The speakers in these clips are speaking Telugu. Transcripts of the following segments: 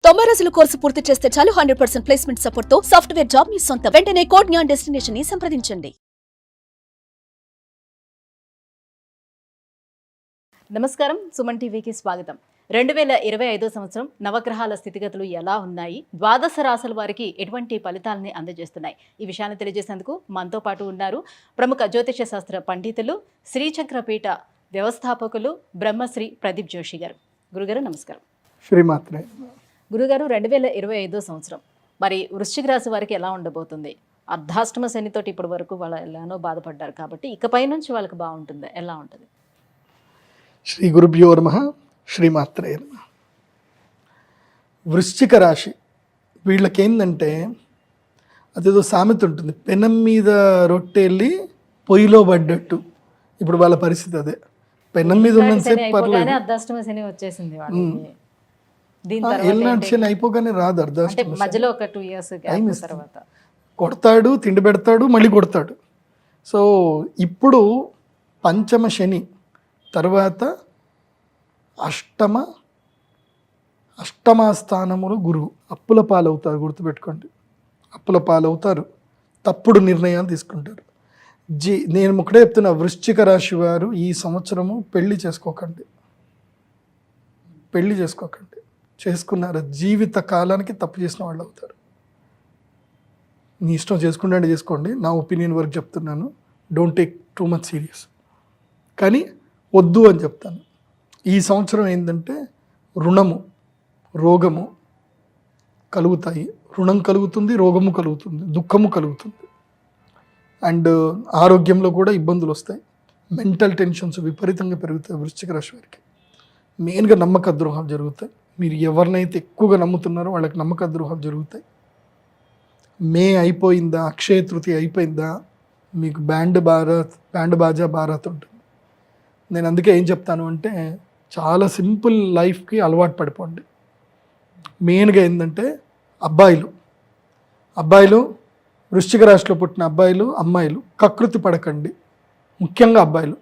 90 రోజుల కోర్సు పూర్తి చేస్తే చాలు 100% ప్లేస్మెంట్ సపోర్ట్ తో సాఫ్ట్వేర్ జాబ్ మీ సొంతం. వెంటనే కోడ్ జ్ఞాన్ డెస్టినేషన్ ని సంప్రదించండి. నమస్కారం, సుమన్ టీవీకి స్వాగతం. 2025 సంవత్సరం నవగ్రహాల స్థితిగతులు ఎలా ఉన్నాయి, ద్వాదశ రాశుల వారికి ఎటువంటి ఫలితాలని అందజేస్తున్నాయి, ఈ విషయాన్ని తెలియజేసేందుకు మనతో పాటు ఉన్నారు ప్రముఖ జ్యోతిష శాస్త్ర పండితులు, శ్రీచక్రపీఠ వ్యవస్థాపకులు బ్రహ్మశ్రీ ప్రదీప్ జోషి గారు. గురుగారు నమస్కారం. శ్రీమాత్రే. గురుగారు, 2025 సంవత్సరం మరి వృశ్చిక రాశి వారికి ఎలా ఉండబోతుంది? అర్ధాష్టమ శనితోటి ఇప్పటి వరకు వాళ్ళు ఎలానో బాధపడ్డారు కాబట్టి ఇకపై నుంచి వాళ్ళకి బాగుంటుంది, ఎలా ఉంటుంది? శ్రీ గురుభ్యో నమః. శ్రీమాత్రే నమః. వృశ్చిక రాశి వీళ్ళకేందంటే అదేదో సామెత ఉంటుంది, పెనం మీద రొట్టెళ్ళి పొయ్యిలో పడ్డట్టు. ఇప్పుడు వాళ్ళ పరిస్థితి అదే. పెనం మీద ఉన్నంతసేపు పర్లేదు, అర్ధాష్టమ శని వచ్చేసింది. ఎల్నాటి శని అయిపోగానే రాదు అర్ధాష్టమ. మధ్యలో ఒక 2 years తర్వాత కొడతాడు, తిండి పెడతాడు, మళ్ళీ కొడతాడు. సో ఇప్పుడు పంచమ శని తర్వాత అష్టమ స్థానములు గురువు. అప్పుల పాలవుతారు, గుర్తుపెట్టుకోండి. అప్పుల పాలవుతారు, తప్పుడు నిర్ణయాలు తీసుకుంటారు. నేను ఒకటే చెప్తున్నా, వృశ్చిక రాశి వారు ఈ సంవత్సరము పెళ్లి చేసుకోకండి. చేసుకున్నారు జీవిత కాలానికి తప్పు చేసిన వాళ్ళు అవుతారు. నీ ఇష్టం చేసుకుంటే చేసుకోండి, నా ఒపీనియన్ వరకు చెప్తున్నాను. Don't take too much serious. కానీ వద్దు అని చెప్తాను. ఈ సంవత్సరం ఏంటంటే రుణము, రోగము కలుగుతాయి. రుణం కలుగుతుంది, రోగము కలుగుతుంది, దుఃఖము కలుగుతుంది. అండ్ ఆరోగ్యంలో కూడా ఇబ్బందులు వస్తాయి. మెంటల్ టెన్షన్స్ విపరీతంగా పెరుగుతాయి వృశ్చిక రాశి వారికి. మెయిన్గా నమ్మక ద్రోహాలు జరుగుతాయి. మీరు ఎవరినైతే ఎక్కువగా నమ్ముతున్నారో వాళ్ళకి నమ్మక ద్రోహాలు జరుగుతాయి. మే అయిపోయిందా, అక్షయ తృతీయ అయిపోయిందా, మీకు బ్యాండ్ బాజా భారత్ ఉంటుంది. నేను అందుకే ఏం చెప్తాను అంటే, చాలా సింపుల్ లైఫ్కి అలవాటు పడిపోండి. మెయిన్గా ఏంటంటే అబ్బాయిలు వృశ్చిక రాశిలో పుట్టిన అబ్బాయిలు, అమ్మాయిలు కకృతి పడకండి. ముఖ్యంగా అబ్బాయిలు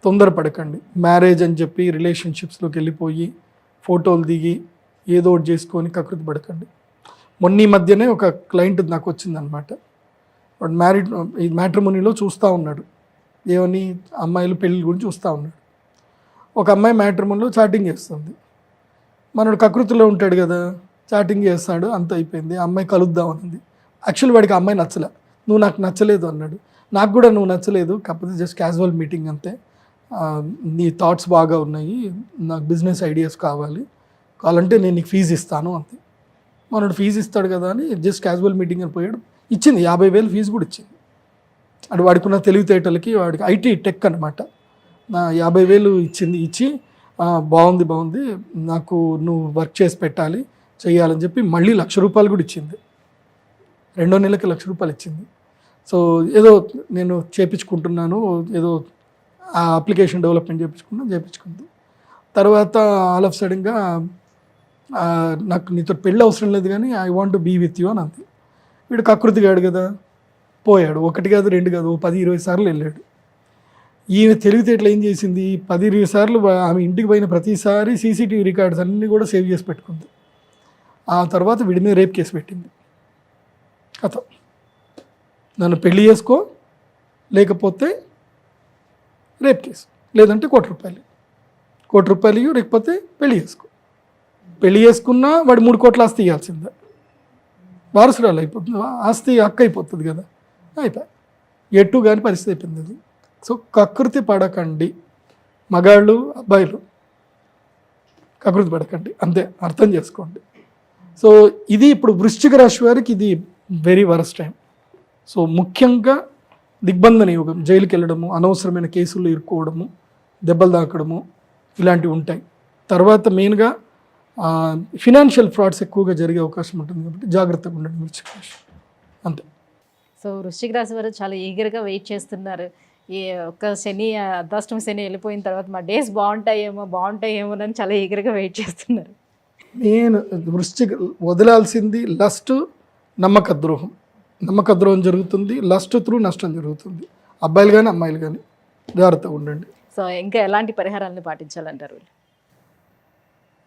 తొందరపడకండి. మ్యారేజ్ అని చెప్పి రిలేషన్షిప్స్లోకి వెళ్ళిపోయి ఫోటోలు దిగి ఏదో ఒకటి చేసుకొని కకృతి పడకండి. మొన్న ఈ మధ్యనే ఒక క్లయింట్ నాకు వచ్చిందనమాట. వాడు ఈ మ్యాట్రిమోనీలో చూస్తూ ఉన్నాడు, ఏమని అమ్మాయిలు పెళ్ళి గురించి చూస్తూ ఉన్నాడు. ఒక అమ్మాయి మ్యాట్రిమోనీలో చాటింగ్ చేస్తుంది. మనోడు కకృతిలో ఉంటాడు కదా, చాటింగ్ చేస్తాడు, అంత అయిపోయింది. ఆ అమ్మాయి కలుద్దాం అన్నది. యాక్చువల్ వాడికి ఆ అమ్మాయి నచ్చలే. నువ్వు నాకు నచ్చలేదు అన్నాడు. నాకు కూడా నువ్వు నచ్చలేదు, కాకపోతే జస్ట్ క్యాజువల్ మీటింగ్ అంతే, నీ థాట్స్ బాగా ఉన్నాయి, నాకు బిజినెస్ ఐడియాస్ కావాలంటే నేను నీకు ఫీజు ఇస్తాను అంతే. మనోడు ఫీజు ఇస్తాడు కదా అని జస్ట్ క్యాజువల్ మీటింగ్ అని పోయాడు. ఇచ్చింది 50,000 ఫీజు కూడా ఇచ్చింది. అంటే వాడికున్న తెలివితేటలకి, వాడికి ఐటీ టెక్ అనమాట. నా 50,000 ఇచ్చి బాగుంది, నాకు నువ్వు వర్క్ చేసి పెట్టాలి, చేయాలని చెప్పి మళ్ళీ ₹1,00,000 కూడా ఇచ్చింది. 2వ నెలకి ₹1,00,000 ఇచ్చింది. సో ఏదో నేను చేపించుకుంటున్నాను, ఏదో ఆ అప్లికేషన్ డెవలప్మెంట్ చేయించుకుంది. తర్వాత ఆల్ ఆఫ్ సడన్గా నాకు నీతో పెళ్ళి అవసరం లేదు కానీ I want to be with you అని అంది. వీడు కకృతిగాడు కదా, పోయాడు. 1 కాదు 2 కాదు, 10-20 సార్లు వెళ్ళాడు. ఈమె తెలివితేటలు ఏం చేసింది, 10-20 సార్లు ఆమె ఇంటికి పోయిన ప్రతిసారి సీసీటీవీ రికార్డ్స్ అన్నీ కూడా సేవ్ చేసి పెట్టుకుంది. ఆ తర్వాత వీడి మీద రేప్ కేసు పెట్టింది. కథ, నన్ను పెళ్లి చేసుకో, లేకపోతే రేప్ కేసు, లేదంటే ₹1,00,000 లేకపోతే పెళ్లి చేసుకో. పెళ్లి చేసుకున్నా వాడు 3 కోట్ల ఆస్తి ఇవ్వాల్సిందే. వారసురాలు అయిపోతుంది, ఆస్తి అక్క అయిపోతుంది కదా, అయిపోయి ఎటు కానీ పరిస్థితి అయిపోయింది అది. సో కకృతి పడకండి, మగాళ్ళు అబ్బాయిలు కకృతి పడకండి, అంతే, అర్థం చేసుకోండి. సో ఇది ఇప్పుడు వృశ్చిక రాశి వారికి ఇది వెరీ వరస్ట్ టైం. సో ముఖ్యంగా దిగ్బంధన యోగం, జైలుకి వెళ్ళడము, అనవసరమైన కేసుల్లో ఇరుక్కోవడము, దెబ్బలు తాకడము, ఇలాంటివి ఉంటాయి. తర్వాత మెయిన్గా ఫినాన్షియల్ ఫ్రాడ్స్ ఎక్కువగా జరిగే అవకాశం ఉంటుంది కాబట్టి జాగ్రత్తగా ఉండండి వృశ్చిక రాశి, అంతే. సో వృశ్చిక రాశి వారు చాలా ఈగర్గా వెయిట్ చేస్తున్నారు. ఈ ఒక్క శని, అర్ధాష్టమ శని వెళ్ళిపోయిన తర్వాత మా డేస్ బాగుంటాయేమో అని చాలా ఈగర్గా వెయిట్ చేస్తున్నారు. నేను వృశ్చిక వదలాల్సింది లస్ట్, నమ్మక ద్రోహం జరుగుతుంది. లస్ట్ త్రూ నష్టం జరుగుతుంది. అబ్బాయిలు కానీ అమ్మాయిలు కానీ జాగ్రత్తగా ఉండండి. సో ఇంకా ఎలాంటి పరిహారాలను పాటించాలంటారు?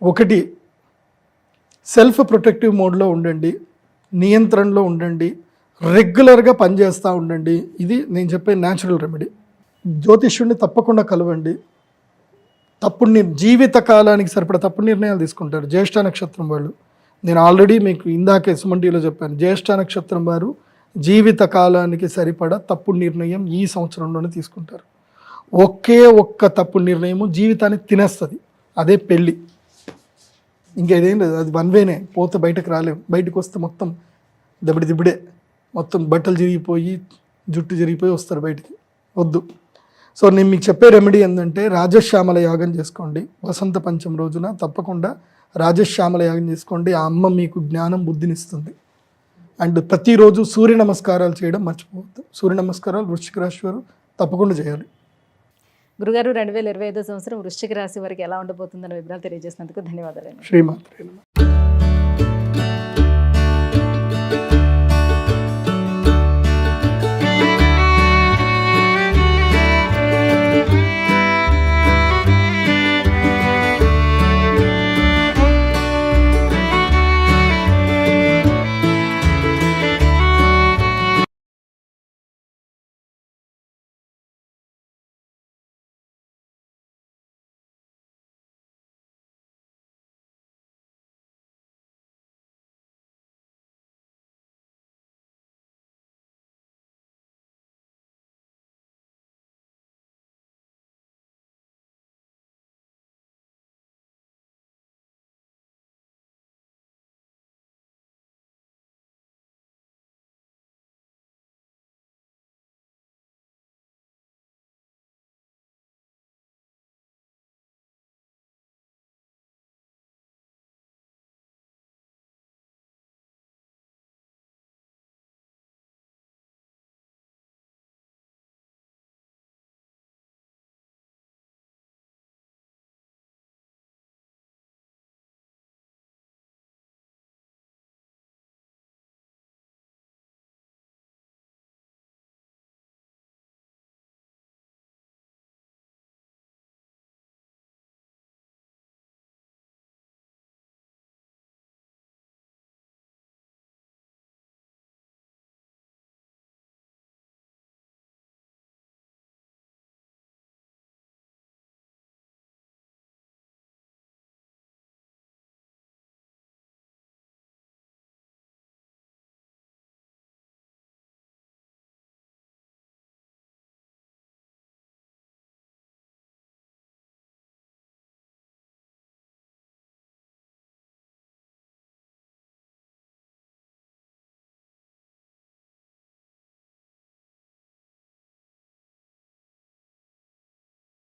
ఒకటి, సెల్ఫ్ ప్రొటెక్టివ్ మోడ్లో ఉండండి, నియంత్రణలో ఉండండి, రెగ్యులర్గా పనిచేస్తూ ఉండండి. ఇది నేను చెప్పే న్యాచురల్ రెమెడీ. జ్యోతిష్యుడిని తప్పకుండా కలవండి. జీవిత కాలానికి సరిపడా తప్పుడు నిర్ణయాలు తీసుకుంటారు జ్యేష్ఠ నక్షత్రం వాళ్ళు. నేను ఆల్రెడీ మీకు ఇందాకే సుమన్ టీవీలో చెప్పాను, జ్యేష్ఠ నక్షత్రం వారు జీవిత కాలానికి సరిపడా తప్పుడు నిర్ణయం ఈ సంవత్సరంలోనే తీసుకుంటారు. ఒకే ఒక్క తప్పుడు నిర్ణయము జీవితాన్ని తినేస్తుంది, అదే పెళ్ళి. ఇంకేదేం లేదు, అది వన్ వేనే, పోతే బయటకు రాలేము. బయటకు వస్తే మొత్తం దిబ్బడే, మొత్తం బట్టలు చిరిగిపోయి జుట్టు చిరిగిపోయి వస్తారు బయటికి. వద్దు. సో నేను మీకు చెప్పే రెమెడీ ఏంటంటే రాజశ్యామల యాగం చేసుకోండి. వసంత పంచమి రోజున తప్పకుండా రాజశ్యామల యాగం చేసుకోండి. ఆ అమ్మ మీకు జ్ఞానం బుద్ధినిస్తుంది. అండ్ ప్రతిరోజు సూర్య నమస్కారాలు చేయడం మర్చిపోవద్దు. సూర్య నమస్కారాలు వృశ్చిక రాశి వారు తప్పకుండా చేయాలి. గురుగారు 2025 సంవత్సరం వృశ్చిక రాశి వారికి ఎలా ఉండబోతుందన్న వివరాలు తెలియజేసినందుకు ధన్యవాదాలు. శ్రీమాత్రే నమః.